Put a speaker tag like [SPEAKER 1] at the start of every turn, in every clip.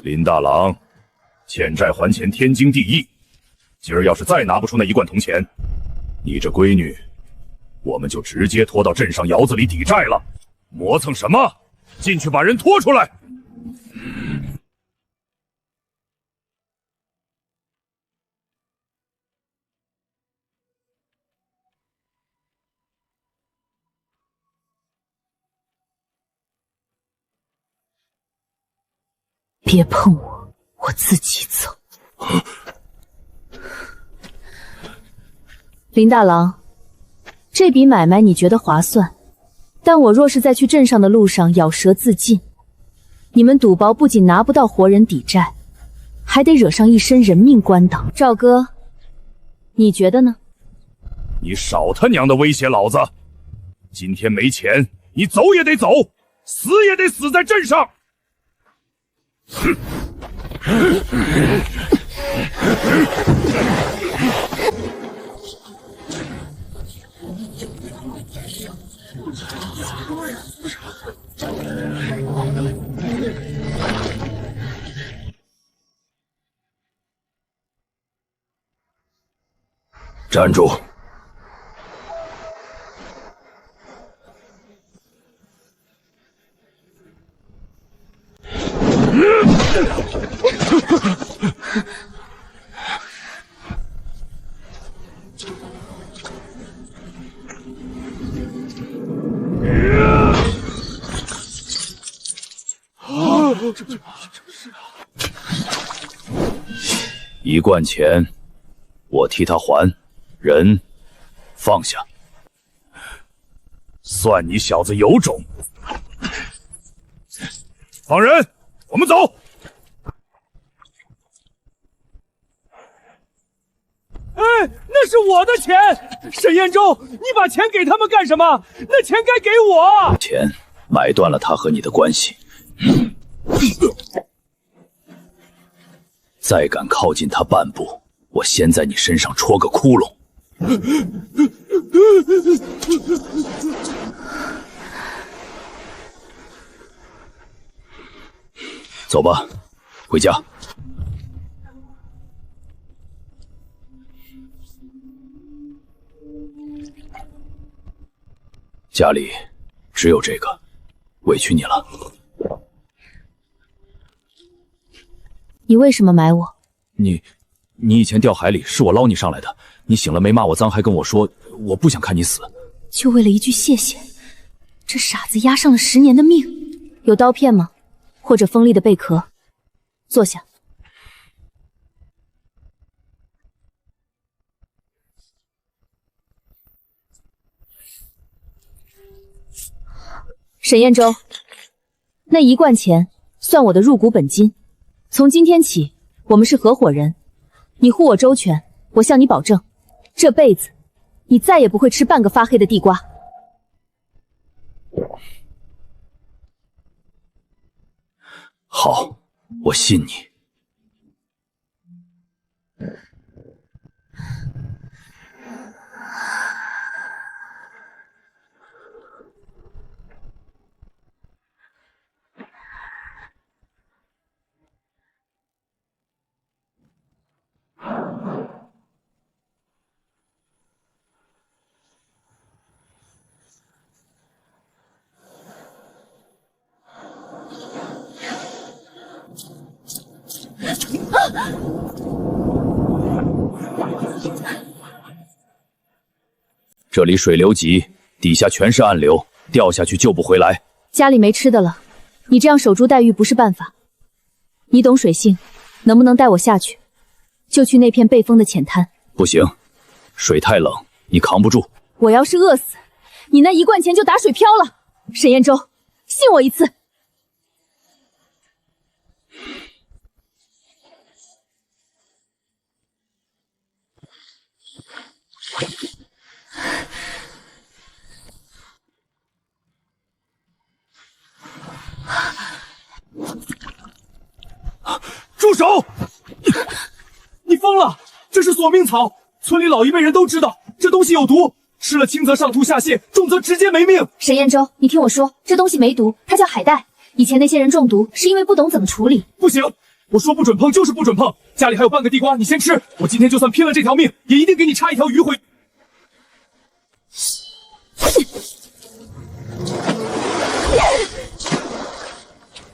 [SPEAKER 1] 林大郎，欠债还钱天经地义。今儿要是再拿不出那1贯铜钱，你这闺女，我们就直接拖到镇上窑子里抵债了。磨蹭什么？进去把人拖出来！
[SPEAKER 2] 别碰我，我自己走。林大郎，这笔买卖你觉得划算，但我若是在去镇上的路上咬舌自尽，你们赌包不仅拿不到活人抵债，还得惹上一身人命关当。赵哥，你觉得呢？
[SPEAKER 1] 你少他娘的威胁老子！今天没钱，你走也得走，死也得死在镇上！哼！站住！1贯钱，我替他还，人放下。算你小子有种！放人，我们走。
[SPEAKER 3] 哎，那是我的钱，沈彦州，你把钱给他们干什么？那钱该给我。
[SPEAKER 1] 钱买断了他和你的关系。再敢靠近他半步，我先在你身上戳个窟窿。走吧，回家。家里只有这个，委屈你了。
[SPEAKER 2] 你为什么买我？
[SPEAKER 4] 你以前掉海里是我捞你上来的，你醒了没骂我脏，还跟我说我不想看你死。
[SPEAKER 2] 就为了一句谢谢，这傻子押上了10年的命。有刀片吗？或者锋利的贝壳？坐下。沈彦州，那1贯钱算我的入股本金。从今天起，我们是合伙人，你护我周全，我向你保证，这辈子你再也不会吃半个发黑的地瓜。
[SPEAKER 1] 好，我信你。这里水流急，底下全是暗流，掉下去救不回来。
[SPEAKER 2] 家里没吃的了，你这样守株待兔不是办法。你懂水性，能不能带我下去？就去那片被封的浅滩。
[SPEAKER 1] 不行，水太冷，你扛不住。
[SPEAKER 2] 我要是饿死，你那1贯钱就打水漂了。沈彦州，信我一次。
[SPEAKER 3] 住手！你疯了！这是索命草，村里老一辈人都知道，这东西有毒，吃了轻则上吐下泻，重则直接没命。
[SPEAKER 2] 沈彦州，你听我说，这东西没毒，它叫海带。以前那些人中毒是因为不懂怎么处理。
[SPEAKER 3] 不行，我说不准碰就是不准碰。家里还有半个地瓜，你先吃。我今天就算拼了这条命，也一定给你插一条鱼回。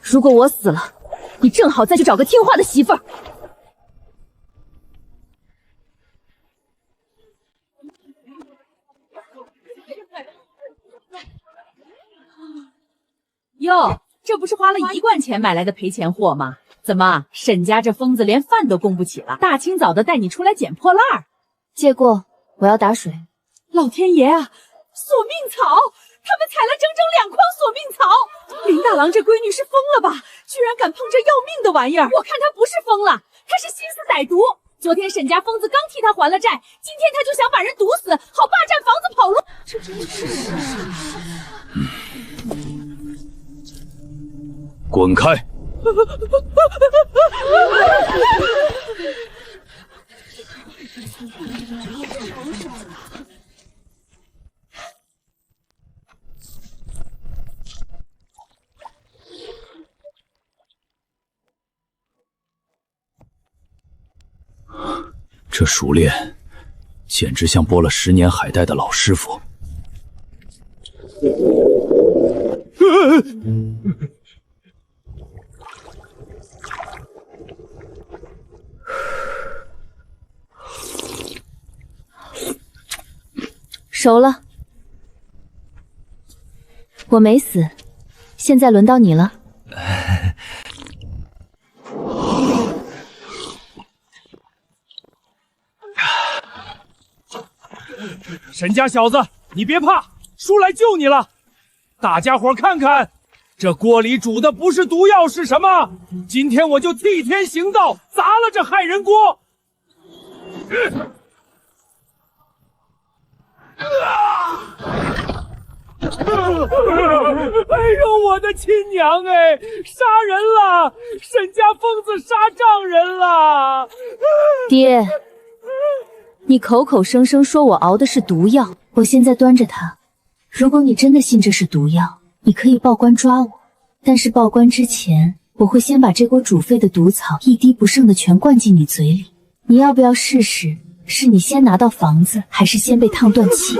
[SPEAKER 2] 如果我死了，你正好再去找个听话的媳妇儿。
[SPEAKER 5] 哟，这不是花了1贯钱买来的赔钱货吗？怎么，沈家这疯子连饭都供不起了？大清早的带你出来捡破烂儿？
[SPEAKER 2] 借过，我要打水。
[SPEAKER 5] 老天爷啊！索命草，他们采了整整2筐索命草。林大郎这闺女是疯了吧？居然敢碰这要命的玩意儿！我看她不是疯了，她是心思歹毒。昨天沈家疯子刚替她还了债，今天他就想把人毒死，好霸占房子跑路。这真是……
[SPEAKER 4] 滚开！这熟练，简直像剥了10年海带的老师傅。
[SPEAKER 2] 熟了，我没死，现在轮到你了。
[SPEAKER 3] 沈家小子，你别怕，叔来救你了。大家伙看看，这锅里煮的不是毒药是什么？今天我就替天行道，砸了这害人锅。哎呦，我的亲娘哎！杀人了！沈家疯子杀丈人了！
[SPEAKER 2] 爹，你口口声声说我熬的是毒药，我现在端着它。如果你真的信这是毒药，你可以报官抓我，但是报官之前，我会先把这锅煮沸的毒草一滴不剩的全灌进你嘴里。你要不要试试？是你先拿到房子，还是先被烫断气？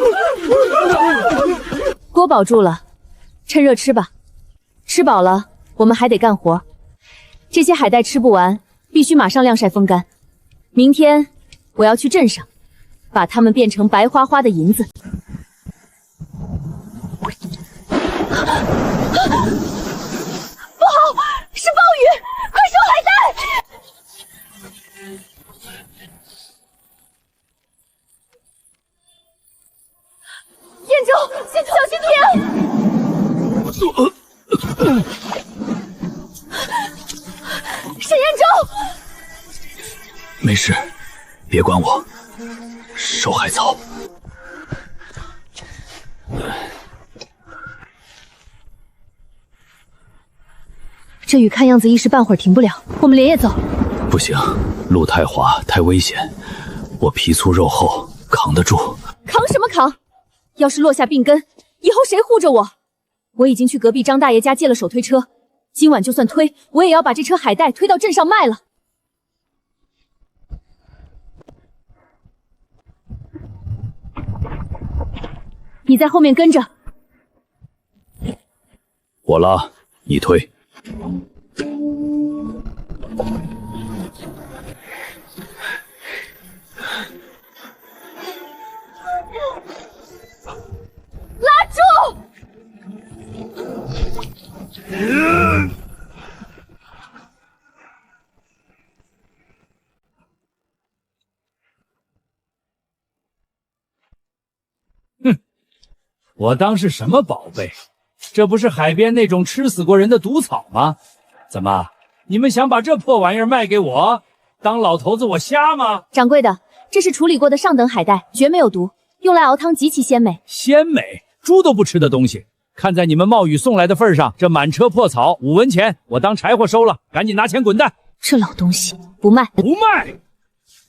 [SPEAKER 2] 锅保住了，趁热吃吧。吃饱了，我们还得干活。这些海带吃不完，必须马上晾晒风干。明天我要去镇上，把它们变成白花花的银子。不好，是暴雨！快收海带！燕州，小心点！沈燕州，
[SPEAKER 4] 没事，别管我，收海草。
[SPEAKER 2] 这雨看样子一时半会儿停不了，我们连夜走。
[SPEAKER 4] 不行，路太滑，太危险，我皮粗肉厚，扛得住。
[SPEAKER 2] 扛什么扛？要是落下病根，以后谁护着我？我已经去隔壁张大爷家借了手推车，今晚就算推，我也要把这车海带推到镇上卖了。你在后面跟着，
[SPEAKER 4] 我拉，你推。
[SPEAKER 2] 拉住！
[SPEAKER 3] 哼，我当是什么宝贝？这不是海边那种吃死过人的毒草吗？怎么，你们想把这破玩意儿卖给我？当老头子我瞎吗？
[SPEAKER 2] 掌柜的，这是处理过的上等海带，绝没有毒，用来熬汤极其鲜美。
[SPEAKER 3] 鲜美？猪都不吃的东西！看在你们冒雨送来的份上，这满车破草5文钱，我当柴火收了，赶紧拿钱滚蛋！
[SPEAKER 2] 这老东西不卖，
[SPEAKER 3] 不卖！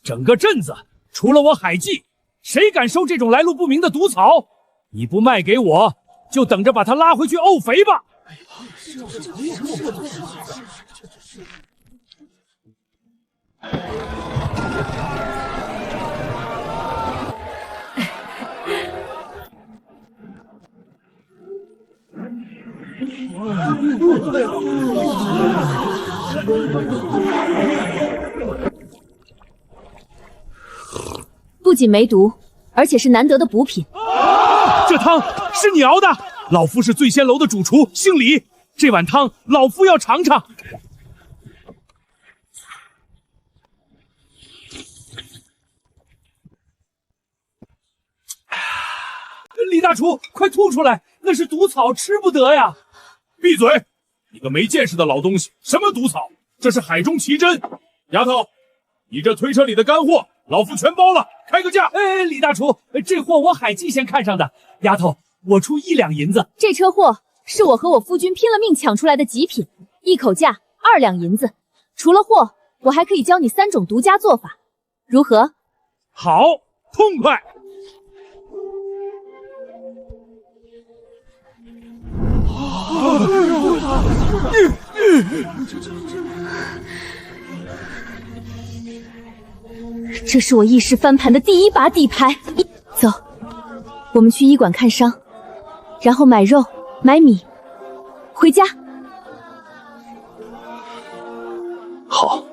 [SPEAKER 3] 整个镇子除了我海记，谁敢收这种来路不明的毒草？你不卖给我，就等着把他拉回去沤肥吧！
[SPEAKER 2] 不仅没毒，而且是难得的补品。
[SPEAKER 3] 这汤是你熬的？老夫是醉仙楼的主厨，姓李。这碗汤老夫要尝尝。李大厨，快吐出来！那是毒草，吃不得呀！
[SPEAKER 1] 闭嘴！你个没见识的老东西！什么毒草？这是海中奇珍。丫头，你这推车里的干货，老夫全包了，开个价。
[SPEAKER 3] 李大厨，这货我海记先看上的。丫头，我出1两银子。
[SPEAKER 2] 这车货是我和我夫君拼了命抢出来的极品，一口价2两银子。除了货，我还可以教你3种独家做法，如何？
[SPEAKER 3] 好，痛快！
[SPEAKER 2] 这是我一时翻盘的第1把底牌。走，我们去医馆看伤，然后买肉、买米，回家。
[SPEAKER 4] 好。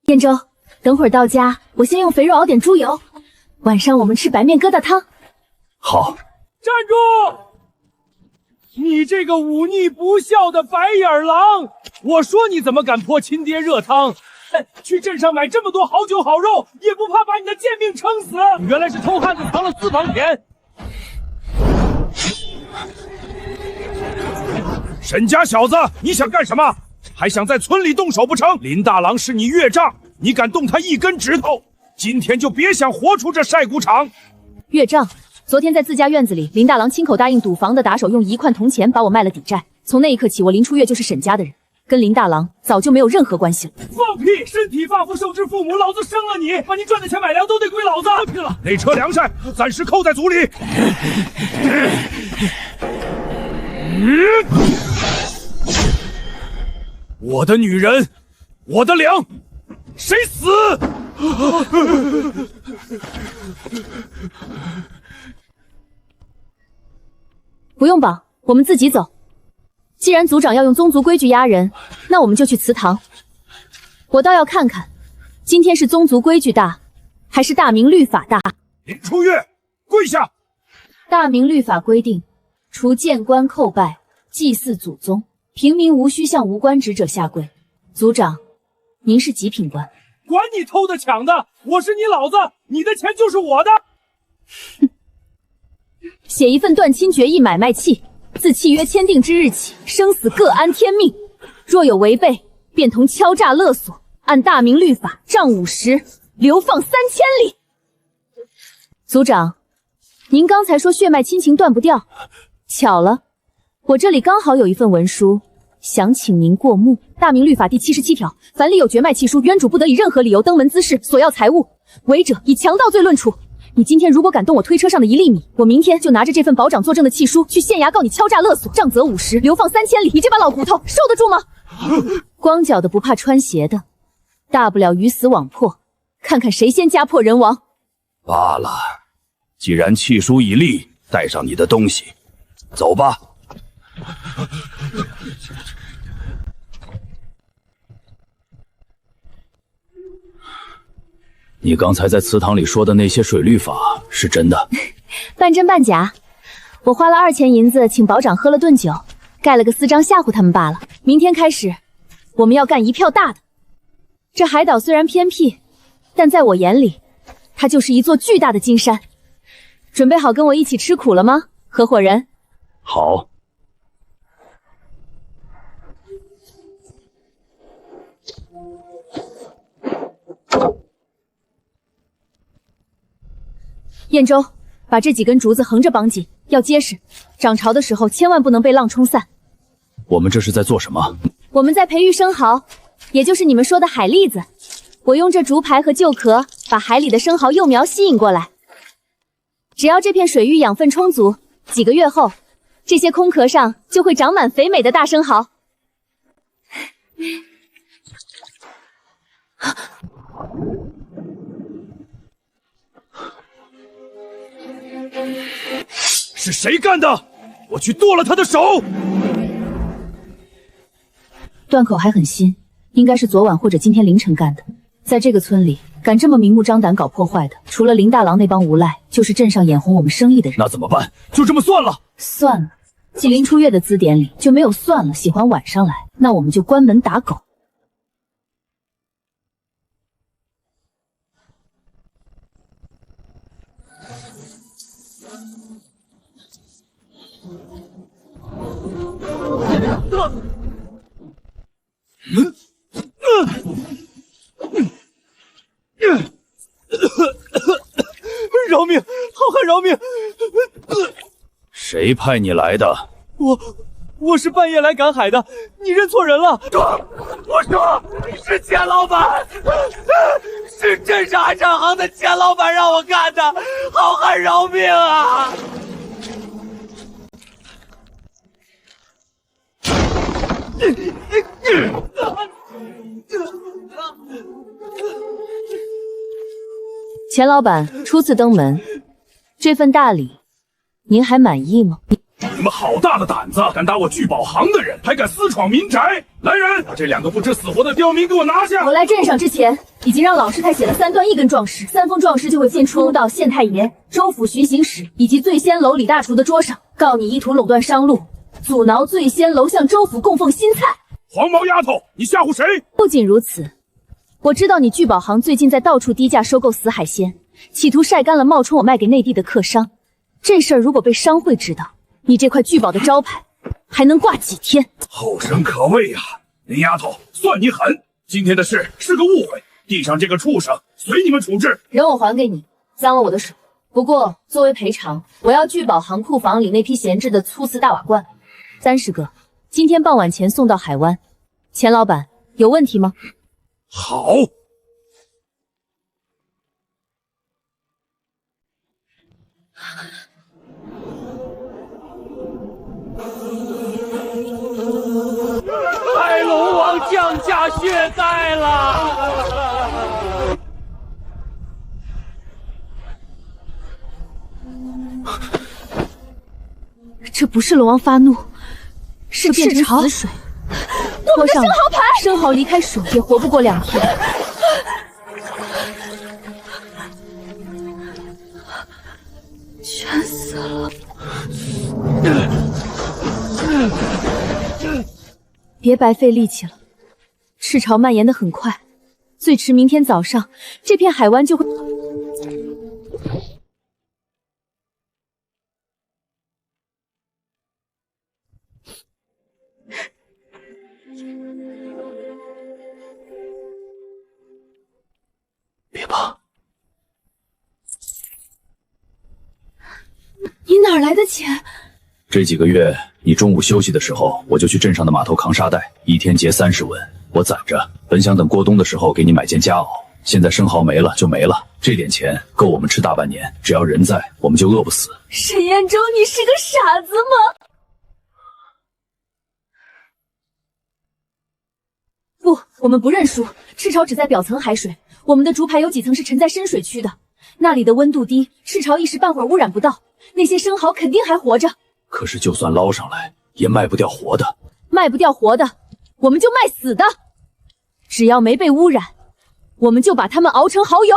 [SPEAKER 2] 燕州，等会儿到家，我先用肥肉熬点猪油，晚上我们吃白面疙瘩汤。
[SPEAKER 4] 好。
[SPEAKER 3] 站住！你这个忤逆不孝的白眼狼！我说你怎么敢泼亲爹热汤？去镇上买这么多好酒好肉，也不怕把你的贱命撑死？原来是偷汉子藏了私房钱！
[SPEAKER 1] 沈家小子，你想干什么？还想在村里动手不成？林大郎是你岳丈，你敢动他1根指头，今天就别想活出这晒谷场。
[SPEAKER 2] 岳丈，昨天在自家院子里，林大郎亲口答应赌房的打手用1块铜钱把我卖了抵债。从那一刻起，我林初月就是沈家的人，跟林大郎早就没有任何关系了。
[SPEAKER 3] 放屁！身体发肤受之父母，老子生了你，把你赚的钱买粮都得归老子。拼了！
[SPEAKER 1] 那车粮食暂时扣在组里。我的女人，我的粮，谁死？
[SPEAKER 2] 不用绑，我们自己走。既然族长要用宗族规矩压人，那我们就去祠堂。我倒要看看，今天是宗族规矩大，还是大明律法大。
[SPEAKER 1] 林初月，跪下！
[SPEAKER 2] 大明律法规定，除谏官叩拜、祭祀祖宗，平民无需向无官职者下跪。族长，您是极品官，
[SPEAKER 3] 管你偷的抢的，我是你老子，你的钱就是我的。
[SPEAKER 2] 写一份断亲决议买卖契，自契约签订之日起，生死各安天命。若有违背，便同敲诈勒索，按大明律法杖50，流放3000里。族长，您刚才说血脉亲情断不掉，巧了，我这里刚好有一份文书，想请您过目。大明律法第77条，凡立有绝脉契书，冤主不得以任何理由登门滋事，索要财物，违者以强盗罪论处。你今天如果敢动我推车上的1粒米，我明天就拿着这份保长作证的契书去县衙告你敲诈勒索，杖责50，流放3000里。你这把老骨头受得住吗？光脚的不怕穿鞋的，大不了鱼死网破，看看谁先家破人亡。
[SPEAKER 1] 罢了，既然契书已立，带上你的东西，走吧。
[SPEAKER 4] 你刚才在祠堂里说的那些水律法是真的？
[SPEAKER 2] 半真半假，我花了2000银子请保长喝了顿酒，盖了个私章吓唬他们罢了。明天开始，我们要干一票大的。这海岛虽然偏僻，但在我眼里，它就是一座巨大的金山。准备好跟我一起吃苦了吗，合伙人？
[SPEAKER 4] 好。
[SPEAKER 2] 燕州，把这几根竹子横着绑紧，要结实，涨潮的时候千万不能被浪冲散。
[SPEAKER 4] 我们这是在做什么？
[SPEAKER 2] 我们在培育生蚝，也就是你们说的海蛎子。我用这竹排和旧壳把海里的生蚝幼苗吸引过来。只要这片水域养分充足，几个月后，这些空壳上就会长满肥美的大生蚝。
[SPEAKER 3] 是谁干的？我去剁了他的手！
[SPEAKER 2] 断口还很新，应该是昨晚或者今天凌晨干的。在这个村里，敢这么明目张胆搞破坏的，除了林大郎那帮无赖，就是镇上眼红我们生意的人。
[SPEAKER 3] 那怎么办？就这么算了？
[SPEAKER 2] 算了，纪林出月的字典里就没有算了。喜欢晚上来，那我们就关门打狗。
[SPEAKER 3] 饶命！好汉饶命！
[SPEAKER 4] 谁派你来的？
[SPEAKER 3] 我是半夜来赶海的，你认错人了。我说是钱老板，是镇上海上行的钱老板让我干的，好汉饶命啊！
[SPEAKER 2] 钱老板初次登门，这份大礼您还满意吗？
[SPEAKER 1] 你们好大的胆子，敢打我聚宝行的人，还敢私闯民宅！来人，把这2个不知死活的刁民给我拿下！
[SPEAKER 2] 我来镇上之前，已经让老师太写了3段1根状诗，3封状诗就会先出到县太爷、州府巡行使以及醉仙楼李大厨的桌上，告你意图垄断商路，阻挠醉仙楼向州府供奉新菜。
[SPEAKER 1] 黄毛丫头，你吓唬谁？
[SPEAKER 2] 不仅如此，我知道你聚宝行最近在到处低价收购死海鲜，企图晒干了冒充我卖给内地的客商。这事儿如果被商会知道，你这块聚宝的招牌还能挂几天？
[SPEAKER 1] 后生可畏呀！林丫头，算你狠！今天的事是个误会，地上这个畜生随你们处置。
[SPEAKER 2] 人我还给你，脏了我的手。不过作为赔偿，我要聚宝行库房里那批闲置的粗瓷大瓦罐30个，今天傍晚前送到海湾。钱老板，有问题吗？
[SPEAKER 1] 好。
[SPEAKER 3] 海龙王降下血债了！
[SPEAKER 2] 这不是龙王发怒，是变成死水。拖上生蚝离开水也活不过2天。全死了！别白费力气了，赤潮蔓延得很快，最迟明天早上，这片海湾就会。
[SPEAKER 4] 别怕。
[SPEAKER 2] 你哪来的钱？
[SPEAKER 4] 这几个月，你中午休息的时候，我就去镇上的码头扛沙袋，一天结30文，我攒着，本想等过冬的时候给你买件夹袄。现在生蚝没了就没了，这点钱够我们吃大半年，只要人在，我们就饿不死。
[SPEAKER 2] 沈彦州，你是个傻子吗？不，我们不认输。赤潮只在表层海水，我们的竹排有几层是沉在深水区的，那里的温度低，赤潮一时半会儿污染不到，那些生蚝肯定还活着。
[SPEAKER 4] 可是就算捞上来，也卖不掉活的。
[SPEAKER 2] 卖不掉活的，我们就卖死的。只要没被污染，我们就把它们熬成蚝油。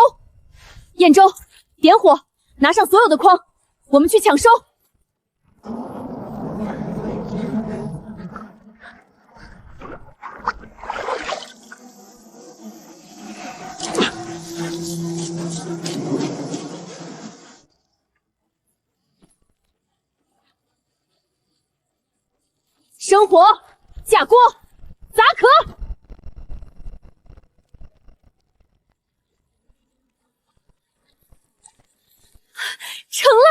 [SPEAKER 2] 彦州，点火，拿上所有的筐，我们去抢收。生火，架锅，砸壳。成了。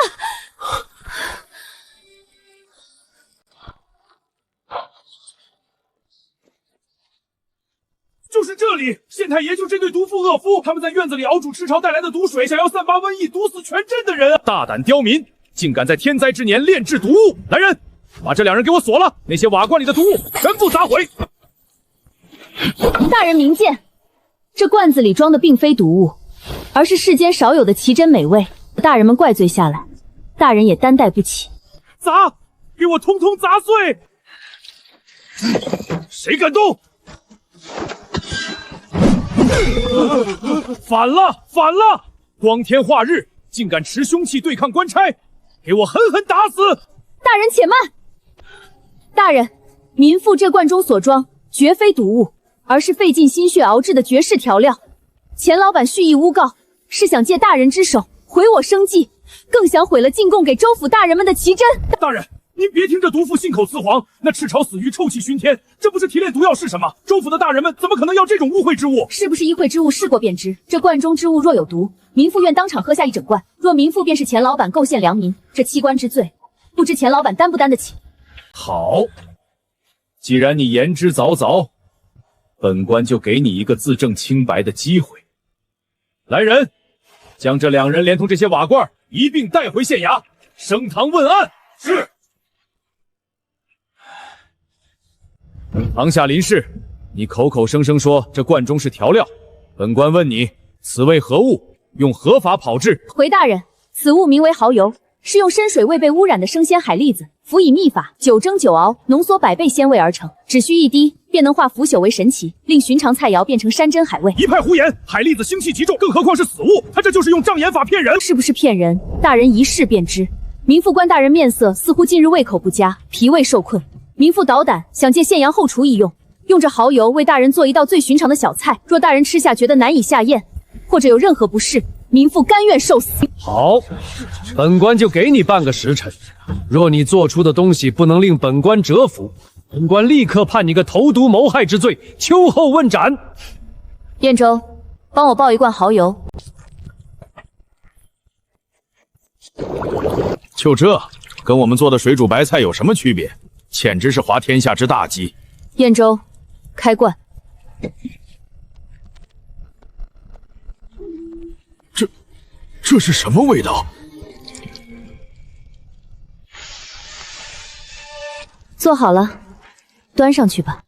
[SPEAKER 1] 就是这里，县太爷就针对毒妇恶夫，他们在院子里熬煮赤潮带来的毒水，想要散发瘟疫，毒死全镇的人。
[SPEAKER 3] 大胆刁民，竟敢在天灾之年炼制毒物！来人，把这两人给我锁了，那些瓦罐里的毒物全部砸毁。
[SPEAKER 2] 大人明鉴，这罐子里装的并非毒物，而是世间少有的奇珍美味。大人们怪罪下来，大人也担待不起。
[SPEAKER 3] 砸！给我通通砸碎！谁敢动？反了！反了！光天化日，竟敢持凶器对抗官差，给我狠狠打死！
[SPEAKER 2] 大人且慢！大人，民妇这罐中所装绝非毒物，而是费尽心血熬制的绝世调料。钱老板蓄意诬告，是想借大人之手毁我生计，更想毁了进贡给州府大人们的奇珍。
[SPEAKER 3] 大人，您别听这毒妇信口雌黄，那赤潮死鱼臭气熏天，这不是提炼毒药是什么？州府的大人们怎么可能要这种污秽之物？
[SPEAKER 2] 是不是依秽之物试过便知。这罐中之物若有毒，民妇愿当场喝下一整罐。若民妇便是钱老板构陷良民，这欺官之罪，不知钱老板担不担得起？
[SPEAKER 3] 好，既然你言之凿凿，本官就给你一个自证清白的机会。来人，将这两人连同这些瓦罐一并带回县衙，升堂问案。是。堂下林氏，你口口声声说这罐中是调料，本官问你，此为何物？用何法炮制？
[SPEAKER 2] 回大人，此物名为蚝油，是用深水未被污染的生鲜海蛎子，辅以秘法9蒸9熬，浓缩100倍鲜味而成，只需一滴，便能化腐朽为神奇，令寻常菜肴变成山珍海味。
[SPEAKER 3] 一派胡言！海蛎子腥气极重，更何况是死物，他这就是用障眼法骗人。
[SPEAKER 2] 是不是骗人？大人一试便知。民妇官大人面色似乎近日胃口不佳，脾胃受困。民妇捣胆想借县衙后厨一用，用这蚝油为大人做一道最寻常的小菜。若大人吃下觉得难以下咽，或者有任何不适，民妇甘愿受死。
[SPEAKER 3] 好，本官就给你半个时辰。若你做出的东西不能令本官折服，本官立刻判你个投毒谋害之罪，秋后问斩。
[SPEAKER 2] 燕州，帮我报一罐蚝油。
[SPEAKER 1] 就这，跟我们做的水煮白菜有什么区别？简直是滑天下之大稽。
[SPEAKER 2] 燕州，开罐。
[SPEAKER 1] 这是什么味道？
[SPEAKER 2] 做好了，端上去吧。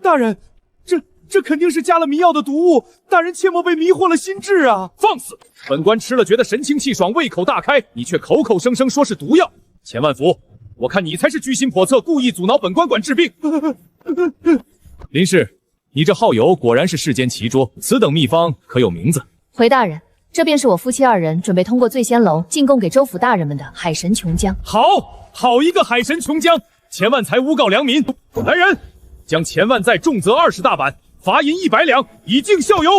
[SPEAKER 3] 大人，这肯定是加了迷药的毒物，大人切莫被迷惑了心智啊！放肆！本官吃了觉得神清气爽，胃口大开，你却口口声声说是毒药。钱万福，我看你才是居心叵测，故意阻挠本官管治病。林氏，你这耗油果然是世间奇拙，此等秘方可有名字？
[SPEAKER 2] 回大人，这便是我夫妻2人准备通过醉仙楼进贡给州府大人们的海神琼浆。
[SPEAKER 3] 好一个海神琼浆！钱万才诬告良民，来人，将钱万再重责20大板，罚银100两，以儆效尤。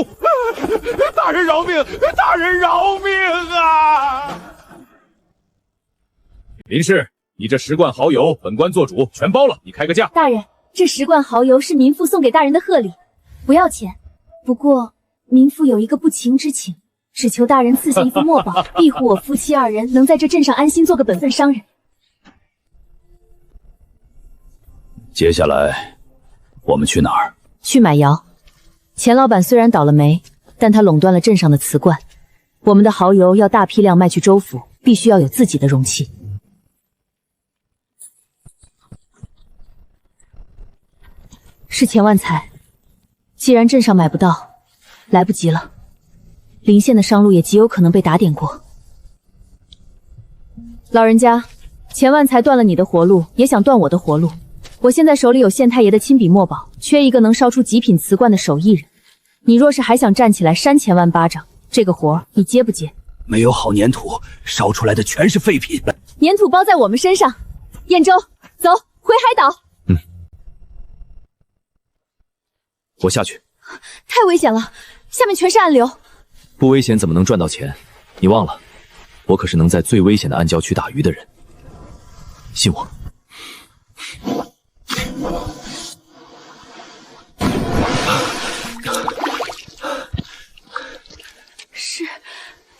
[SPEAKER 3] 大人饶命！大人饶命啊！林氏，你这10罐蚝油，本官做主，全包了，你开个价。
[SPEAKER 2] 大人，这10罐蚝油是民妇送给大人的贺礼，不要钱。不过民妇有一个不情之请，只求大人赐下一副墨宝，庇护我夫妻2人能在这镇上安心做个本分商人。
[SPEAKER 4] 接下来我们去哪儿？
[SPEAKER 2] 去买窑。钱老板虽然倒了霉，但他垄断了镇上的瓷罐，我们的蚝油要大批量卖去州府，必须要有自己的容器。是钱万才，既然镇上买不到，来不及了。临县的商路也极有可能被打点过。老人家，钱万才断了你的活路，也想断我的活路。我现在手里有县太爷的亲笔墨宝，缺一个能烧出极品瓷罐的手艺人。你若是还想站起来扇钱万巴掌，这个活你接不接？
[SPEAKER 6] 没有好粘土，烧出来的全是废品。
[SPEAKER 2] 粘土包在我们身上。燕州，走，回海岛。
[SPEAKER 4] 我下去。
[SPEAKER 2] 太危险了，下面全是暗流。
[SPEAKER 4] 不危险怎么能赚到钱？你忘了，我可是能在最危险的暗礁区打鱼的人。信我。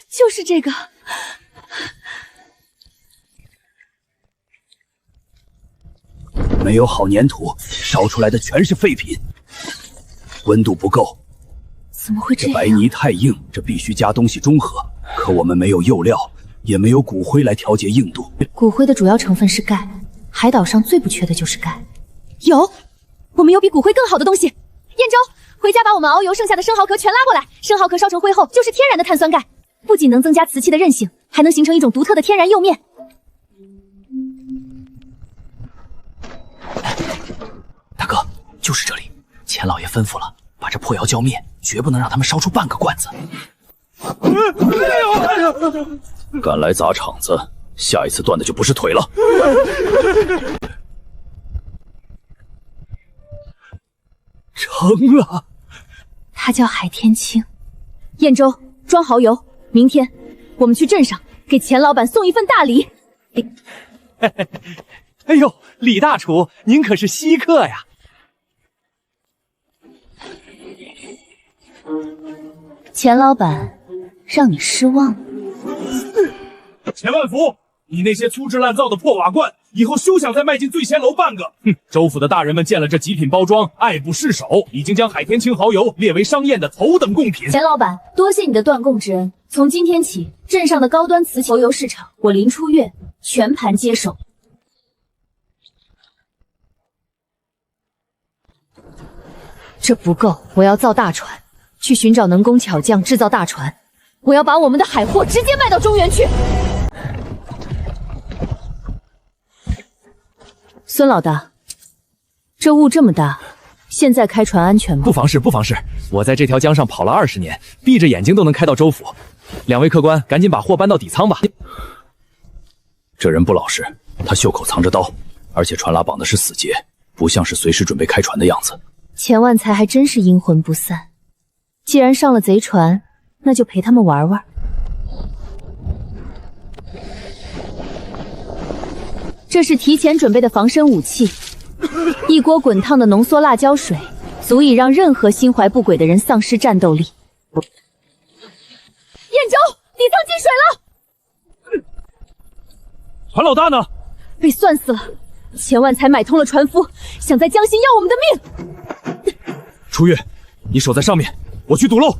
[SPEAKER 2] 就是这个。
[SPEAKER 6] 没有好粘土，烧出来的全是废品。温度不够，
[SPEAKER 2] 怎么会这样？
[SPEAKER 6] 白泥太硬，这必须加东西中和。可我们没有釉料，也没有骨灰来调节硬度。
[SPEAKER 2] 骨灰的主要成分是钙，海岛上最不缺的就是钙。
[SPEAKER 5] 有，我们有比骨灰更好的东西。燕州，回家把我们熬油剩下的生蚝壳全拉过来。生蚝壳烧成灰后就是天然的碳酸钙，不仅能增加瓷器的韧性，还能形成一种独特的天然釉面。
[SPEAKER 6] 大哥，就是这里。钱老爷吩咐了，把这破窑浇灭，绝不能让他们烧出半个罐子。
[SPEAKER 4] 敢来砸场子，下一次断的就不是腿了。
[SPEAKER 6] 成了。
[SPEAKER 2] 它叫海天青。燕州，装蚝油，明天我们去镇上给钱老板送一份大礼。
[SPEAKER 3] 哎呦，李大厨，您可是稀客呀！
[SPEAKER 2] 钱老板让你失望了。
[SPEAKER 3] 钱万福，你那些粗制滥造的破瓦罐，以后休想再迈进醉仙楼半个！哼，州府的大人们见了这极品包装，爱不释手，已经将海天青蚝油列为商宴的头等贡品。
[SPEAKER 2] 钱老板，多谢你的断供之恩。从今天起，镇上的高端瓷器油市场，我林初月全盘接手。这不够，我要造大船，去寻找能工巧匠制造大船。我要把我们的海货直接卖到中原去。孙老大，这雾这么大，现在开船安全吗？
[SPEAKER 3] 不妨事，不妨事。我在这条江上跑了20年，闭着眼睛都能开到州府。两位客官，赶紧把货搬到底舱吧。
[SPEAKER 4] 这人不老实，他袖口藏着刀，而且船拉绑的是死结，不像是随时准备开船的样子。
[SPEAKER 2] 钱万才还真是阴魂不散，既然上了贼船，那就陪他们玩玩。这是提前准备的防身武器，一锅滚烫的浓缩辣椒水，足以让任何心怀不轨的人丧失战斗力。
[SPEAKER 5] 燕州，底舱进水了！
[SPEAKER 3] 船老大呢？
[SPEAKER 5] 被算死了。钱万才买通了船夫，想在江心要我们的命。
[SPEAKER 3] 初月，你守在上面，我去堵漏。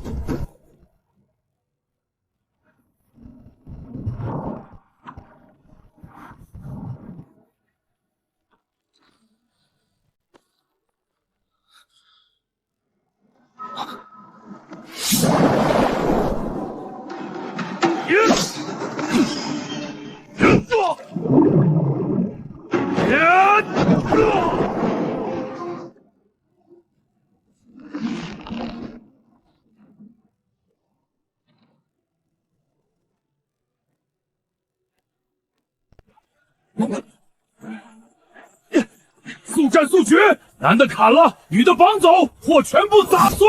[SPEAKER 3] 速战速决，男的砍了，女的绑走，货全部砸碎。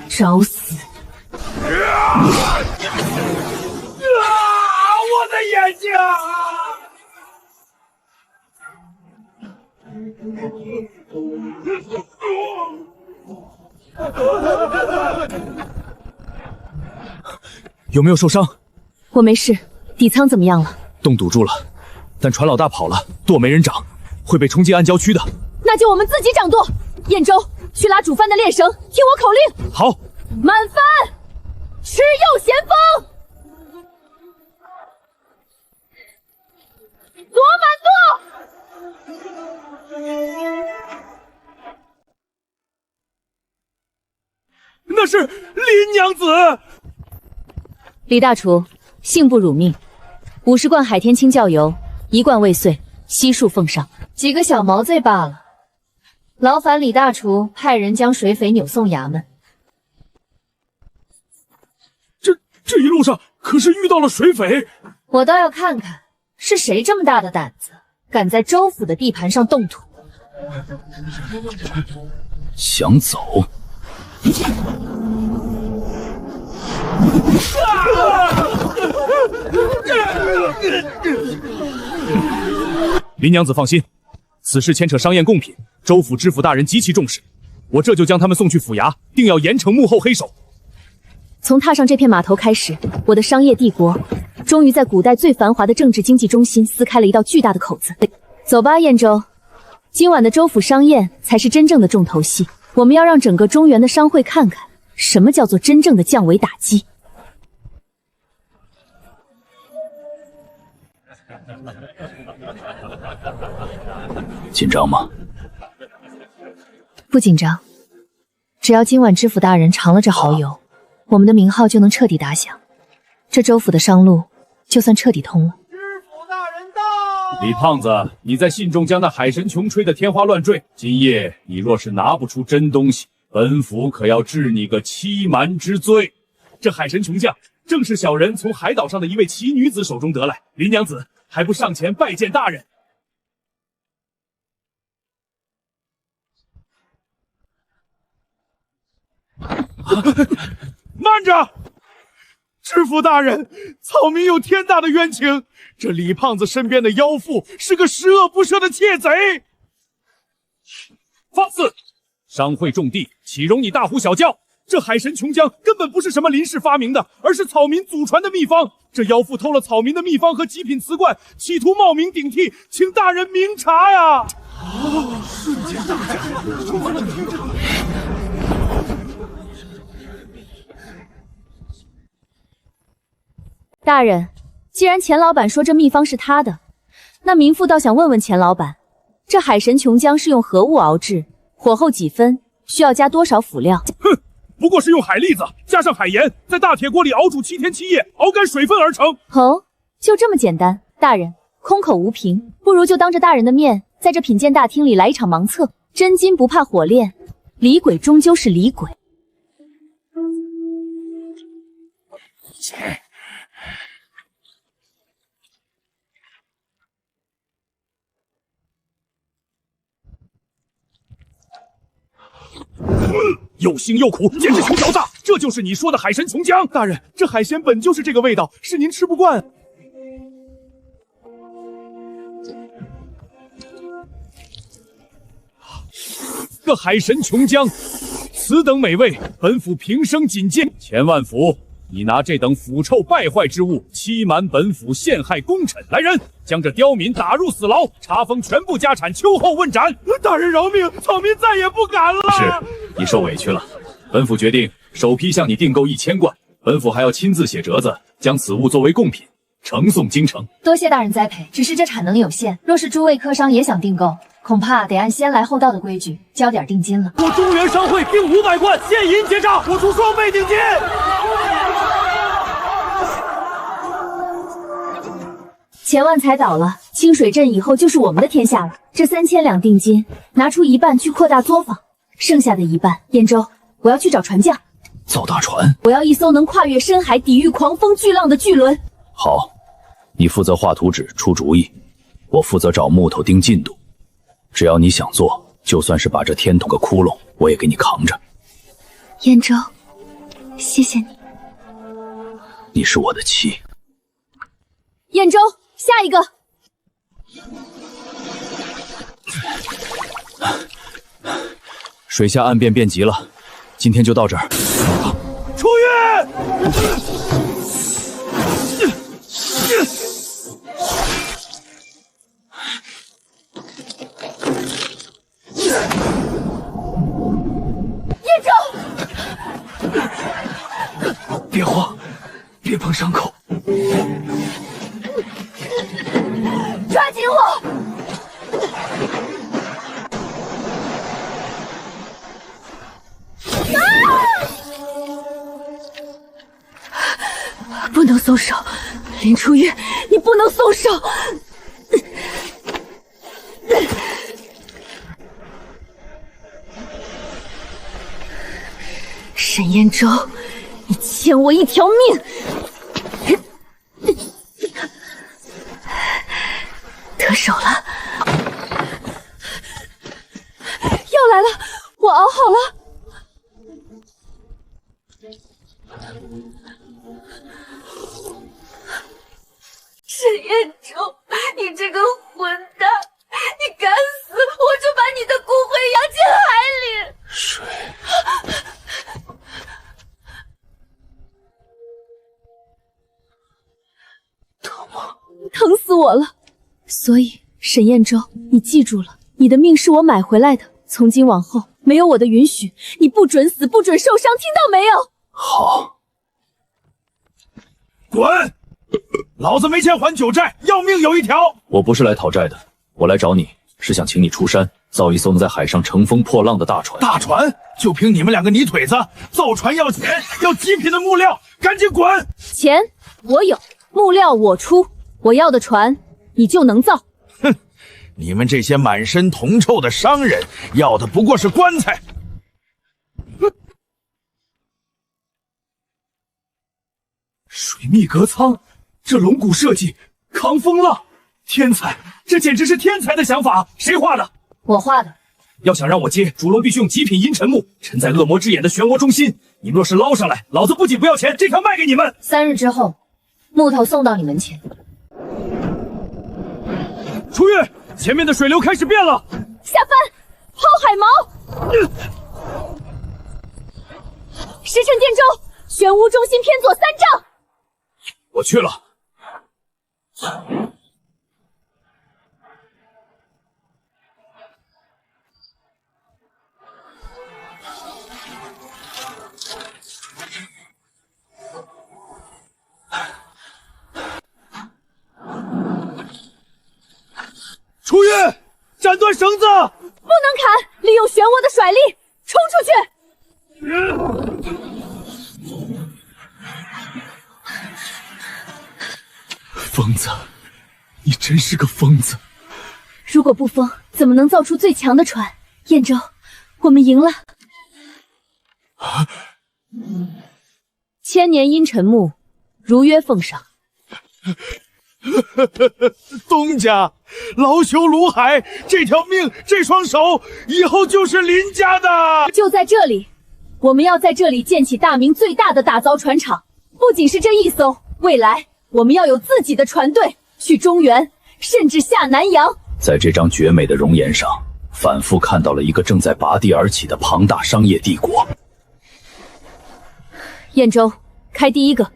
[SPEAKER 2] 找死！
[SPEAKER 3] 我的眼睛！有没有受伤？
[SPEAKER 2] 我没事。底舱怎么样了？
[SPEAKER 3] 洞堵住了，但船老大跑了，舵没人掌，会被冲进暗郊区的。
[SPEAKER 5] 那就我们自己掌舵。燕州，去拉主帆的链绳，听我口令。
[SPEAKER 3] 好。
[SPEAKER 5] 满帆，持右前锋。左满舵。
[SPEAKER 3] 那是林娘子。
[SPEAKER 2] 李大厨，幸不辱命，50罐海天青窖油，1罐未遂，悉数奉上。几个小毛贼罢了，劳烦李大厨派人将水匪扭送衙门。
[SPEAKER 3] 这一路上可是遇到了水匪，
[SPEAKER 2] 我倒要看看是谁这么大的胆子，敢在州府的地盘上动土。
[SPEAKER 4] 想走？
[SPEAKER 3] 林娘子放心，此事牵扯商宴贡品，州府知府大人极其重视，我这就将他们送去府衙，定要严惩幕后黑手。
[SPEAKER 2] 从踏上这片码头开始，我的商业帝国终于在古代最繁华的政治经济中心撕开了一道巨大的口子。走吧，燕州，今晚的州府商宴才是真正的重头戏，我们要让整个中原的商会看看什么叫做真正的降维打击。
[SPEAKER 4] 紧张吗？
[SPEAKER 2] 不紧张，只要今晚知府大人尝了这蚝油，我们的名号就能彻底打响，这州府的商路就算彻底通了。
[SPEAKER 3] 李胖子，你在信中将那海神琼吹得天花乱坠，今夜你若是拿不出真东西，本府可要治你个欺瞒之罪。这海神琼浆正是小人从海岛上的一位奇女子手中得来，林娘子还不上前拜见大人？慢着！知府大人，草民有天大的冤情，这李胖子身边的妖妇是个十恶不赦的窃贼。放肆！商会重地，岂容你大呼小叫？这海神琼浆根本不是什么林氏发明的，而是草民祖传的秘方。这妖妇偷了草民的秘方和极品瓷罐，企图冒名顶替，请大人明察呀！瞬间大驾！
[SPEAKER 2] 大人，既然钱老板说这秘方是他的，那民妇倒想问问钱老板，这海神琼浆是用何物熬制？火候几分？需要加多少辅料？
[SPEAKER 3] 哼，不过是用海蛎子加上海盐，在大铁锅里熬煮7天7夜，熬干水分而成。
[SPEAKER 2] 哦，就这么简单。大人，空口无凭，不如就当着大人的面，在这品鉴大厅里来一场盲测。真金不怕火炼，李鬼终究是李鬼。
[SPEAKER 3] 又腥又苦，简直穷小子！这就是你说的海神琼浆。大人，这海鲜本就是这个味道，是您吃不惯。个海神琼浆，此等美味，本府平生仅见。钱万福，你拿这等腐臭败坏之物欺瞒本府，陷害功臣，来人，将这刁民打入死牢，查封全部家产，秋后问斩。大人饶命，草民再也不敢了。
[SPEAKER 4] 是，你受委屈了。本府决定首批向你订购1000罐，本府还要亲自写折子，将此物作为贡品呈送京城。
[SPEAKER 2] 多谢大人栽培，只是这产能有限，若是诸位客商也想订购，恐怕得按先来后到的规矩交点定金了。
[SPEAKER 3] 我中原商会订500罐，现银结账，我出双倍定金。
[SPEAKER 2] 钱万才倒了，清水镇以后就是我们的天下了。这3000两定金，拿出一半去扩大作坊，剩下的一半，兖州，我要去找船匠，
[SPEAKER 4] 造大船。
[SPEAKER 2] 我要一艘能跨越深海、抵御狂风巨浪的巨轮。
[SPEAKER 4] 好，你负责画图纸、出主意，我负责找木头、定进度。只要你想做，就算是把这天捅个窟窿，我也给你扛着。
[SPEAKER 2] 兖州，谢谢你。
[SPEAKER 4] 你是我的妻。
[SPEAKER 2] 兖州，下一个。
[SPEAKER 4] 水下岸边变急了，今天就到这儿。
[SPEAKER 3] 出狱！
[SPEAKER 2] 兖州，
[SPEAKER 6] 别慌，别碰伤口。
[SPEAKER 2] 抓紧我！不能松手，林初月，你不能松手！沈兖州，你欠我一条命！得手了，药来了，我熬好了。沈兖州，你这个混蛋，你敢死，我就把你的骨灰扬进海里。
[SPEAKER 4] 水。疼吗？
[SPEAKER 2] 疼死我了。所以沈兖州，你记住了，你的命是我买回来的，从今往后没有我的允许，你不准死，不准受伤，听到没有？
[SPEAKER 4] 好，
[SPEAKER 1] 滚！老子没钱还酒债，要命有一条。
[SPEAKER 4] 我不是来讨债的，我来找你是想请你出山，造一艘能在海上乘风破浪的大船。
[SPEAKER 1] 大船？就凭你们两个泥腿子，造船要钱，要极品的木料，赶紧滚！
[SPEAKER 2] 钱我有，木料我出，我要的船你就能造。
[SPEAKER 1] 哼，你们这些满身铜臭的商人，要的不过是棺材。
[SPEAKER 3] 水密隔舱，这龙骨设计，康疯了！天才，这简直是天才的想法！谁画的？
[SPEAKER 2] 我画的。
[SPEAKER 3] 要想让我接，主龙必须用极品阴沉木，沉在恶魔之眼的漩涡中心。你们若是捞上来，老子不仅不要钱，这条卖给你们。
[SPEAKER 2] 3日之后，木头送到你门前。
[SPEAKER 3] 楚月，前面的水流开始变了。
[SPEAKER 2] 下帆，抛海锚。时辰电舟，漩涡中心偏左3丈。
[SPEAKER 3] 我去了。楚月，斩断绳子！
[SPEAKER 2] 不能砍，利用漩涡的甩力冲出去。
[SPEAKER 3] 疯子，你真是个疯子！
[SPEAKER 2] 如果不疯，怎么能造出最强的船？燕州，我们赢了。千年阴沉木，如约奉上。
[SPEAKER 1] 东家，劳修卢海，这条命，这双手，以后就是林家的。
[SPEAKER 2] 就在这里，我们要在这里建起大明最大的打造船厂。不仅是这一艘，未来我们要有自己的船队，去中原，甚至下南洋。
[SPEAKER 4] 在这张绝美的容颜上，反复看到了一个正在拔地而起的庞大商业帝国。
[SPEAKER 2] 燕州，开第一个。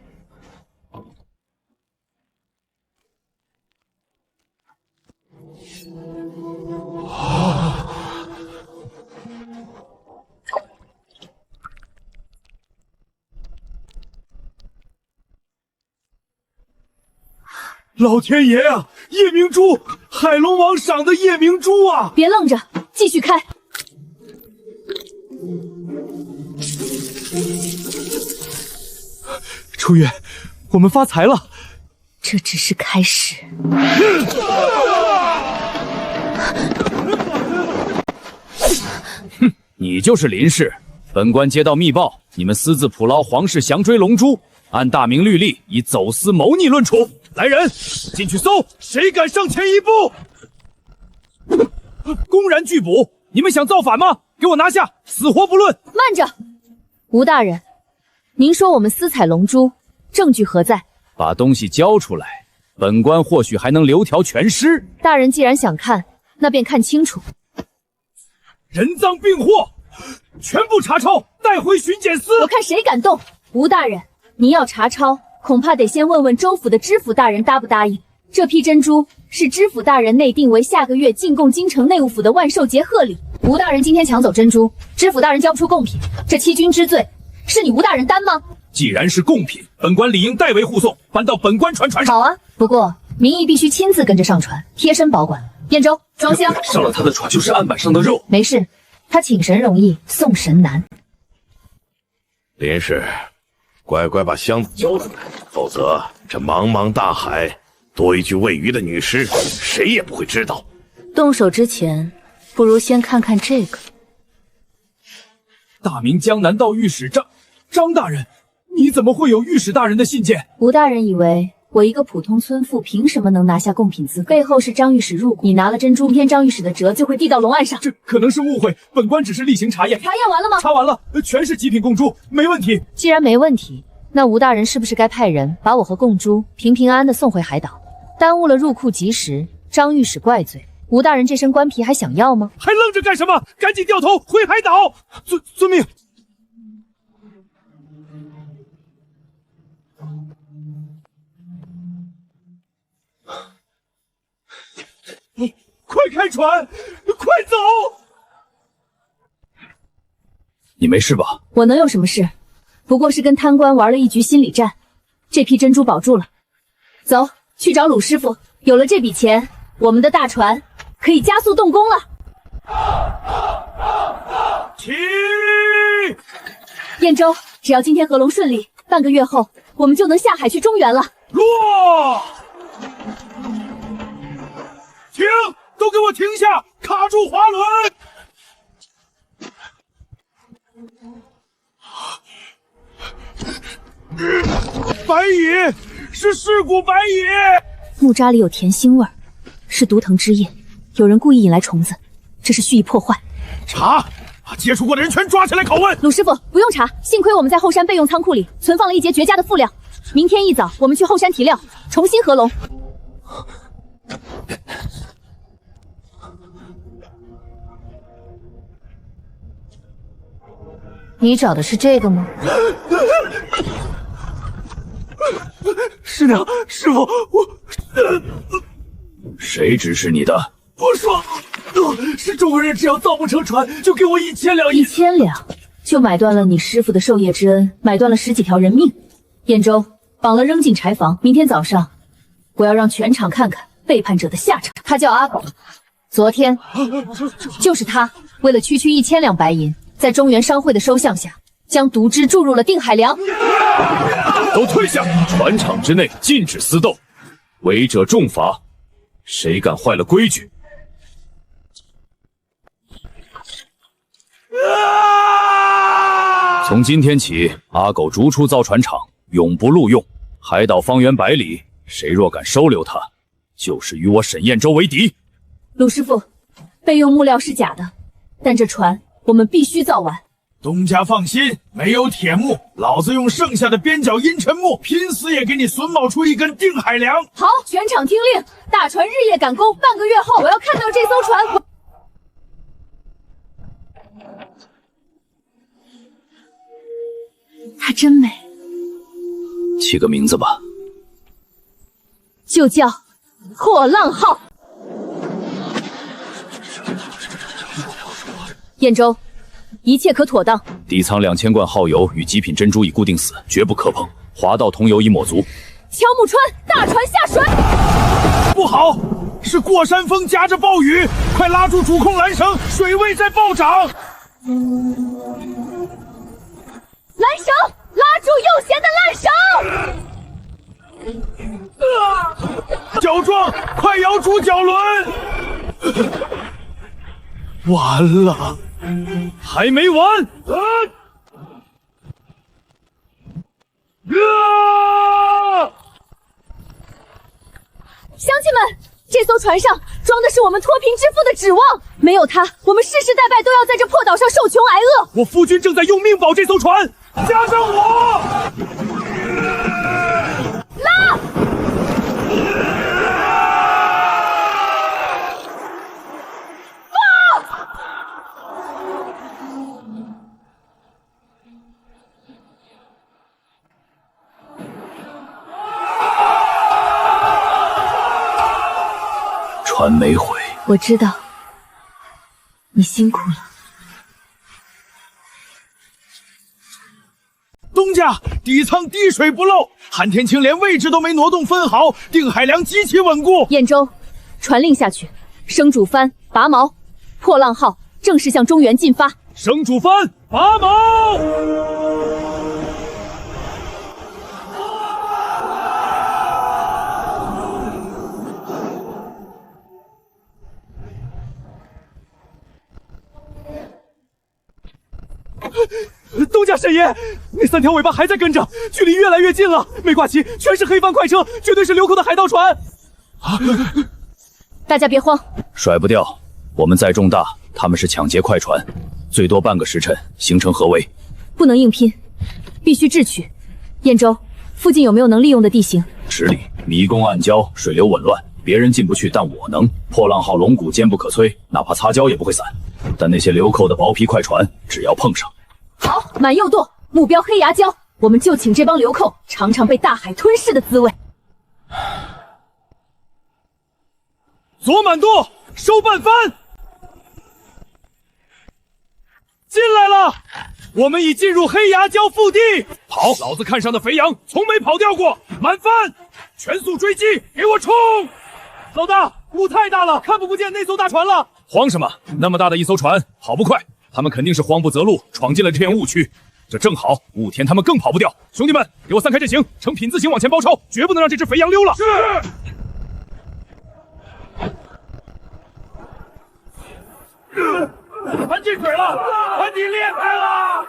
[SPEAKER 3] 老天爷啊！夜明珠，海龙王赏的夜明珠啊！
[SPEAKER 2] 别愣着，继续开。
[SPEAKER 3] 楚月，我们发财了。
[SPEAKER 2] 这只是开始。
[SPEAKER 4] 哼，你就是林氏。本官接到密报，你们私自捕捞皇室祥锥龙珠，按大明律例以走私谋逆论处。来人，进去搜，谁敢上前一步？
[SPEAKER 3] 公然拒捕！你们想造反吗？给我拿下，死活不论！
[SPEAKER 2] 慢着，吴大人，您说我们私采龙珠，证据何在？
[SPEAKER 4] 把东西交出来，本官或许还能留条全尸。
[SPEAKER 2] 大人既然想看，那便看清楚。
[SPEAKER 3] 人赃并获，全部查抄，带回巡检司。
[SPEAKER 2] 我看谁敢动！吴大人，您要查抄，恐怕得先问问州府的知府大人答不答应。这批珍珠是知府大人内定为下个月进贡京城内务府的万寿节贺礼。吴大人今天抢走珍珠，知府大人交不出贡品，这欺君之罪是你吴大人担吗？
[SPEAKER 3] 既然是贡品，本官理应代为护送，搬到本官船上。
[SPEAKER 2] 好啊，不过民意必须亲自跟着上船，贴身保管。燕州，装箱。
[SPEAKER 3] 上了他的船就是案板上的肉。
[SPEAKER 2] 没事，他请神容易送神难。
[SPEAKER 7] 林氏，乖乖把箱子交出来，否则这茫茫大海多一具喂鱼的女尸，谁也不会知道。
[SPEAKER 2] 动手之前，不如先看看这个。
[SPEAKER 3] 大明江南道御史张大人，你怎么会有御史大人的信件？
[SPEAKER 2] 吴大人以为我一个普通村妇凭什么能拿下贡品资格？背后是张御史入股，你拿了珍珠，偏张御史的折就会递到龙案上。
[SPEAKER 3] 这可能是误会，本官只是例行查验。
[SPEAKER 2] 查验完了吗？
[SPEAKER 3] 查完了，全是极品贡珠，没问题。
[SPEAKER 2] 既然没问题，那吴大人是不是该派人把我和贡珠平平安安的送回海岛？耽误了入库及时，张御史怪罪。吴大人这身官皮还想要吗？
[SPEAKER 3] 还愣着干什么？赶紧掉头回海岛！遵命。快开船，快走！
[SPEAKER 4] 你没事吧？
[SPEAKER 2] 我能有什么事？不过是跟贪官玩了一局心理战，这批珍珠保住了。走，去找鲁师傅。有了这笔钱，我们的大船可以加速动工了。
[SPEAKER 3] 起！
[SPEAKER 2] 燕州，只要今天合龙顺利，半个月后我们就能下海去中原了。
[SPEAKER 3] 落！停！都给我停下！卡住滑轮！白蚁，是尸骨白蚁！
[SPEAKER 2] 木渣里有甜腥味儿，是毒藤汁液，有人故意引来虫子，这是蓄意破坏。
[SPEAKER 3] 查！把接触过的人全抓起来拷问。
[SPEAKER 2] 鲁师傅，不用查，幸亏我们在后山备用仓库里存放了一节绝佳的副料，明天一早我们去后山提料，重新合龙。你找的是这个吗？
[SPEAKER 3] 师娘，师傅，我
[SPEAKER 4] 谁指使你的？
[SPEAKER 3] 不说，是中国人，只要造不成船，就给我1000两银子。
[SPEAKER 2] 1000两，就买断了你师傅的授业之恩，买断了10几条人命。燕州，绑了扔进柴房，明天早上我要让全场看看背叛者的下场。他叫阿狗，昨天就是他为了区区1000两白银，在中原商会的收项下，将毒汁注入了定海良。
[SPEAKER 1] 都退下！船场之内禁止私斗，违者重罚。谁敢坏了规矩？从今天起，阿狗逐出造船厂，永不录用。海岛方圆百里，谁若敢收留他，就是与我沈燕州为敌。
[SPEAKER 2] 鲁师傅，备用木料是假的，但这船我们必须造完。
[SPEAKER 3] 东家放心，没有铁木，老子用剩下的边角阴沉木，拼死也给你榫卯出一根定海梁。
[SPEAKER 2] 好，全场听令，大船日夜赶工，半个月后我要看到这艘船。它真美，
[SPEAKER 4] 起个名字吧，
[SPEAKER 2] 就叫破浪号。燕州，一切可妥当。
[SPEAKER 1] 底仓2000罐耗油与极品珍珠已固定死，绝不可碰。滑道桐油已抹足。
[SPEAKER 2] 乔木川，大船下水！
[SPEAKER 3] 不好，是过山风夹着暴雨，快拉住主控缆绳，水位在暴涨。
[SPEAKER 2] 缆绳，拉住右舷的缆绳！
[SPEAKER 3] 脚撞，快摇住脚轮！完了，
[SPEAKER 1] 还没完！
[SPEAKER 2] 乡亲们，这艘船上装的是我们脱贫致富的指望，没有它，我们世世代代都要在这破岛上受穷挨饿。
[SPEAKER 3] 我夫君正在用命保这艘船，加上我！
[SPEAKER 2] 拉！
[SPEAKER 4] 船没毁，
[SPEAKER 2] 我知道，你辛苦了。
[SPEAKER 3] 东家，底仓滴水不漏，寒天青连位置都没挪动分毫，定海梁极其稳固。
[SPEAKER 2] 燕州，传令下去，生主帆拔锚，破浪号正式向中原进发。
[SPEAKER 3] 生主帆拔锚。东家沈爷，那3条尾巴还在跟着，距离越来越近了。没挂旗，全是黑帆快车，绝对是流寇的海盗船。
[SPEAKER 2] 大家别慌，
[SPEAKER 1] 甩不掉。我们再重大，他们是抢劫快船，最多半个时辰形成合围。
[SPEAKER 2] 不能硬拼，必须智取。燕州附近有没有能利用的地形？
[SPEAKER 1] 十里迷宫暗礁，水流紊乱，别人进不去，但我能。破浪号龙骨坚不可摧，哪怕擦胶也不会散。但那些流寇的薄皮快船，只要碰上，
[SPEAKER 2] 好，满右舵，目标黑牙礁，我们就请这帮流寇尝尝被大海吞噬的滋味。
[SPEAKER 3] 左满舵，收半番。进来了，我们已进入黑牙礁腹地。跑，老子看上的肥羊从没跑掉过。满番，全速追击，给我冲！老大，雾太大了，看不见那艘大船了。慌什么？那么大的一艘船，跑不快。他们肯定是慌不择路，闯进了这片雾区。这正好，雾天他们更跑不掉。兄弟们，给我散开阵型，呈品字形往前包抄，绝不能让这只肥羊溜了。是。船进水了，船底裂开了。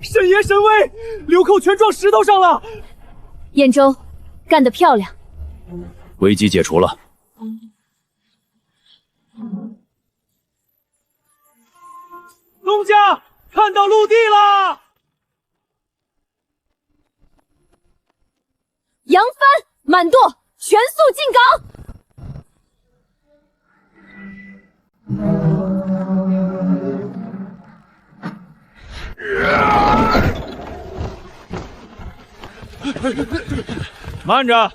[SPEAKER 3] 神爷神威，流寇全撞石头上了。
[SPEAKER 2] 燕州，干得漂亮。
[SPEAKER 4] 危机解除了。
[SPEAKER 3] 东家看到陆地了。
[SPEAKER 2] 扬帆满舵，全速进港。
[SPEAKER 3] 慢着，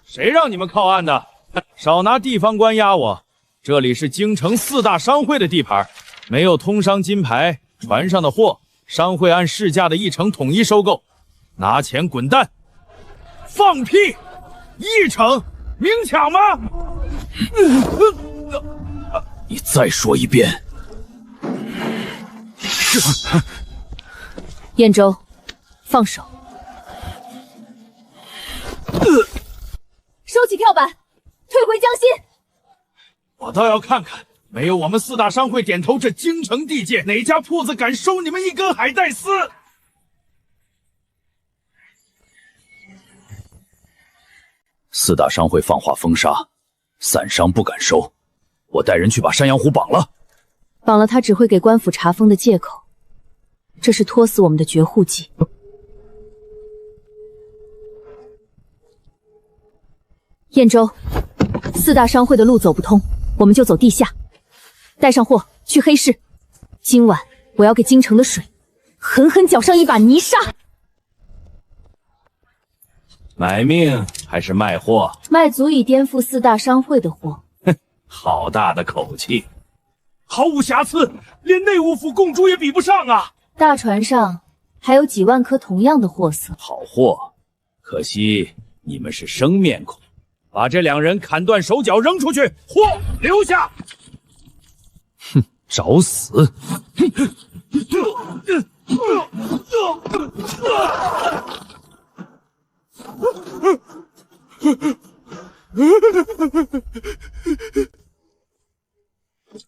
[SPEAKER 3] 谁让你们靠岸的？少拿地方官压我！这里是京城4大商会的地盘，没有通商金牌，船上的货商会按市价的1成统一收购，拿钱滚蛋！放屁！1成，明抢吗？
[SPEAKER 4] 你再说一遍。
[SPEAKER 2] 燕州，放手。收起跳板，退回江心。
[SPEAKER 3] 我倒要看看，没有我们4大商会点头，这京城地界哪家铺子敢收你们一根海带丝
[SPEAKER 4] ？4大商会放话封杀，散商不敢收。我带人去把山羊湖绑了。
[SPEAKER 2] 绑了他只会给官府查封的借口，这是拖死我们的绝户计。燕州，4大商会的路走不通，我们就走地下，带上货去黑市。今晚我要给京城的水狠狠搅上一把泥沙。
[SPEAKER 3] 买命还是卖货？
[SPEAKER 2] 卖足以颠覆4大商会的货。
[SPEAKER 3] 哼，好大的口气！毫无瑕疵，连内务府共主也比不上啊！
[SPEAKER 2] 大船上还有几万颗同样的货色。
[SPEAKER 3] 好货，可惜你们是生面孔。把这2人砍断手脚扔出去，货留下。哼，找死！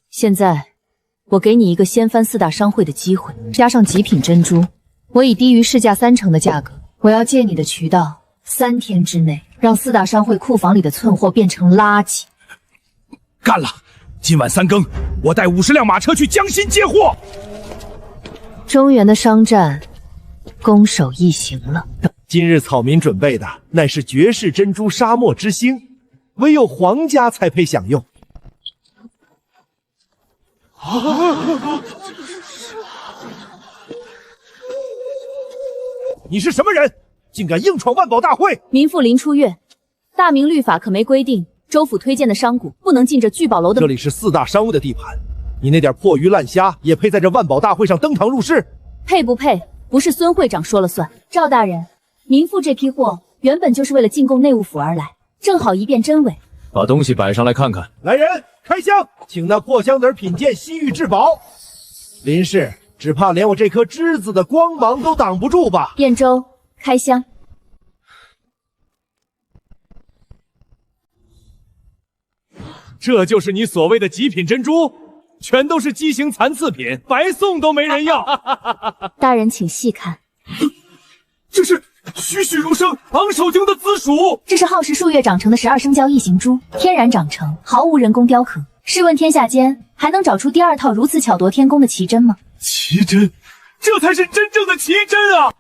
[SPEAKER 2] 现在我给你一个掀翻4大商会的机会，加上极品珍珠，我以低于市价3成的价格，我要借你的渠道，3天之内让4大商会库房里的寸货变成垃圾。
[SPEAKER 3] 干了！今晚3更，我带50辆马车去江心接货。
[SPEAKER 2] 中原的商战攻守易行了。
[SPEAKER 8] 今日草民准备的乃是绝世珍珠沙漠之星，唯有皇家才配享用。你是什么人？竟敢硬闯万宝大会！
[SPEAKER 2] 民妇林初月，大明律法可没规定，州府推荐的商贾不能进这聚宝楼的。
[SPEAKER 8] 这里是4大商会的地盘，你那点破鱼烂虾也配在这万宝大会上登堂入室？
[SPEAKER 2] 配不配，不是孙会长说了算。赵大人，民妇这批货原本就是为了进贡内务府而来，正好一辨真伪。
[SPEAKER 3] 把东西摆上来看看。
[SPEAKER 8] 来人，开箱，请那破箱子品鉴西域至宝。林氏，只怕连我这颗栀子的光芒都挡不住吧？
[SPEAKER 2] 燕州，开箱。
[SPEAKER 3] 这就是你所谓的极品珍珠，全都是畸形残次品，白送都没人要。
[SPEAKER 2] 大人请细看，
[SPEAKER 3] 这是栩栩如生、昂首经的紫薯，
[SPEAKER 2] 这是耗时数月长成的12生肖异形珠，天然长成，毫无人工雕刻。试问天下间还能找出第2套如此巧夺天工的奇珍吗？
[SPEAKER 3] 奇珍，这才是真正的奇珍啊！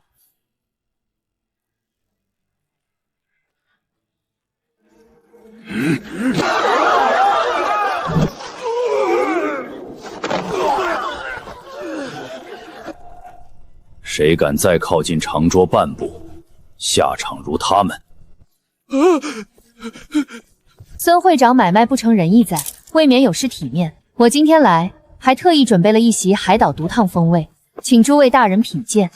[SPEAKER 4] 谁敢再靠近长桌半步，下场如他们。
[SPEAKER 2] 孙会长买卖不成仁义在，未免有失体面。我今天来，还特意准备了一席海岛独烫风味，请诸位大人品鉴。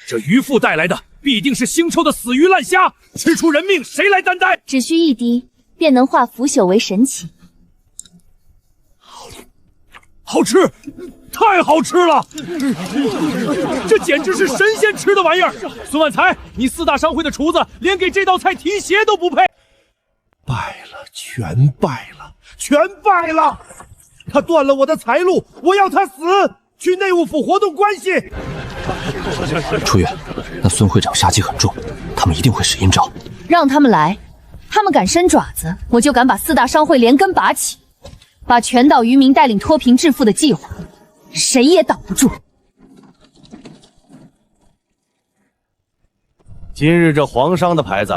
[SPEAKER 3] 这渔夫带来的必定是腥臭的死鱼烂虾，吃出人命，谁来担待？
[SPEAKER 2] 只需一滴，便能化腐朽为神奇。
[SPEAKER 3] 好吃，太好吃了！这简直是神仙吃的玩意儿。孙万才，你4大商会的厨子，连给这道菜提鞋都不配。
[SPEAKER 8] 败了，全败了，全败了！他断了我的财路，我要他死！去内务府活动关系。
[SPEAKER 6] 楚月，那孙会长杀机很重，他们一定会使阴招。
[SPEAKER 2] 让他们来，他们敢伸爪子，我就敢把4大商会连根拔起，把全岛渔民带领脱贫致富的计划，谁也挡不住。
[SPEAKER 9] 今日这皇商的牌子，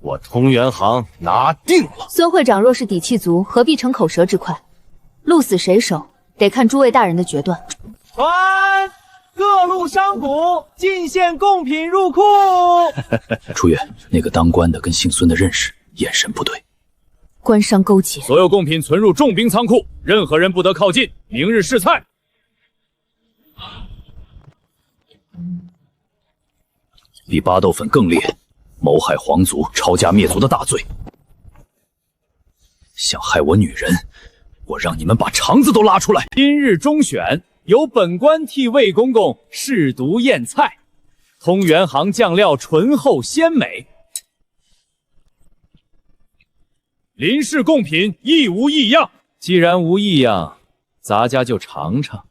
[SPEAKER 9] 我通元行拿定了。
[SPEAKER 2] 孙会长若是底气足，何必逞口舌之快？鹿死谁手，得看诸位大人的决断。
[SPEAKER 10] 传各路商贾进献贡品入库。
[SPEAKER 4] 楚月，那个当官的跟姓孙的认识，眼神不对。
[SPEAKER 2] 官商勾结，
[SPEAKER 3] 所有贡品存入重兵仓库，任何人不得靠近。明日试菜。
[SPEAKER 4] 比巴豆粉更烈，谋害皇族、抄家灭族的大罪。想害我女人，我让你们把肠子都拉出来！
[SPEAKER 3] 今日中选，由本官替魏公公试毒验菜。通元行酱料醇厚鲜美，林氏贡品亦无异样。既然无异样，咱家就尝尝。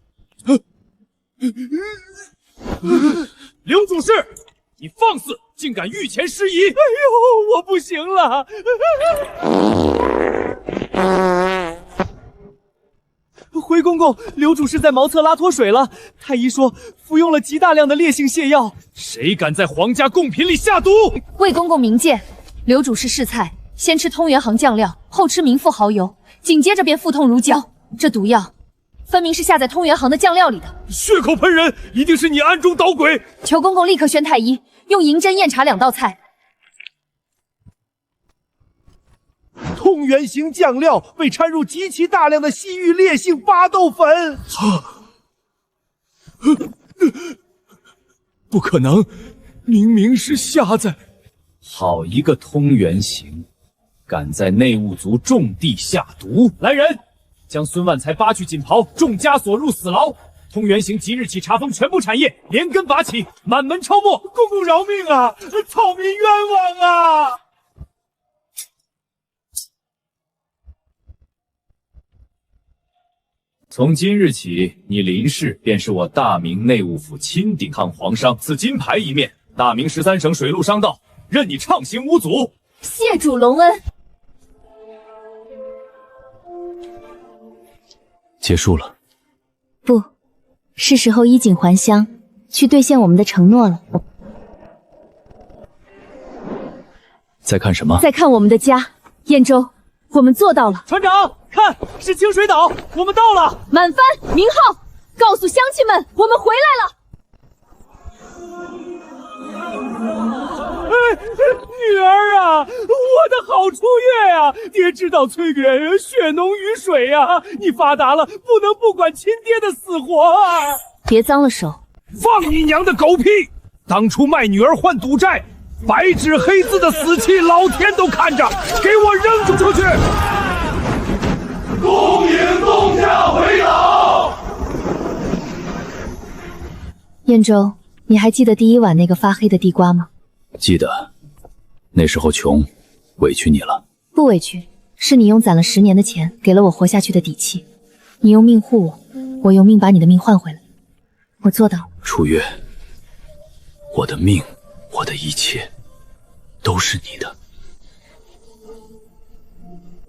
[SPEAKER 3] 刘主事，你放肆，竟敢御前失仪！哎呦，我不行了！
[SPEAKER 10] 回公公，刘主事在茅厕拉脱水了。太医说服用了极大量的烈性泻药。
[SPEAKER 3] 谁敢在皇家贡品里下毒？
[SPEAKER 2] 魏公公明鉴，刘主事试菜，先吃通元行酱料，后吃名副蚝油，紧接着便腹痛如胶。这毒药分明是下在通元行的酱料里的。
[SPEAKER 3] 血口喷人，一定是你暗中捣鬼！
[SPEAKER 2] 求公公立刻宣太医，用银针验查2道菜。
[SPEAKER 8] 通元型酱料被掺入极其大量的西域烈性巴豆粉。
[SPEAKER 3] 不可能，明明是下在……
[SPEAKER 4] 好一个通元行，敢在内务族重地下毒！
[SPEAKER 3] 来人，将孙万才扒去锦袍，重枷锁入死牢。通元行即日起查封全部产业，连根拔起，满门抄没。公公饶命啊！草民冤枉啊！从今日起，你林氏便是我大明内务府钦顶抗皇商，赐金牌一面。大明13省水陆商道，任你畅行无阻。
[SPEAKER 2] 谢主隆恩。
[SPEAKER 4] 结束了。
[SPEAKER 2] 不，是时候衣锦还乡，去兑现我们的承诺了。
[SPEAKER 4] 在看什么？
[SPEAKER 2] 在看我们的家，燕州，我们做到了。
[SPEAKER 10] 船长，看，是清水岛，我们到了。
[SPEAKER 2] 满帆，明浩，告诉乡亲们，我们回来了。
[SPEAKER 3] 女儿啊，我的好楚月啊！爹知道崔远血浓于水啊，你发达了，不能不管亲爹的死活啊！
[SPEAKER 2] 别脏了手！
[SPEAKER 3] 放你娘的狗屁！当初卖女儿换赌债，白纸黑字的死期，老天都看着，给我扔出去！恭迎宋家回岛。
[SPEAKER 2] 燕州，你还记得第1碗那个发黑的地瓜吗？
[SPEAKER 4] 记得，那时候穷，委屈你了。
[SPEAKER 2] 不委屈，是你用攒了10年的钱，给了我活下去的底气。你用命护我，我用命把你的命换回来。我做到了。
[SPEAKER 4] 楚月，我的命，我的一切，都是你的。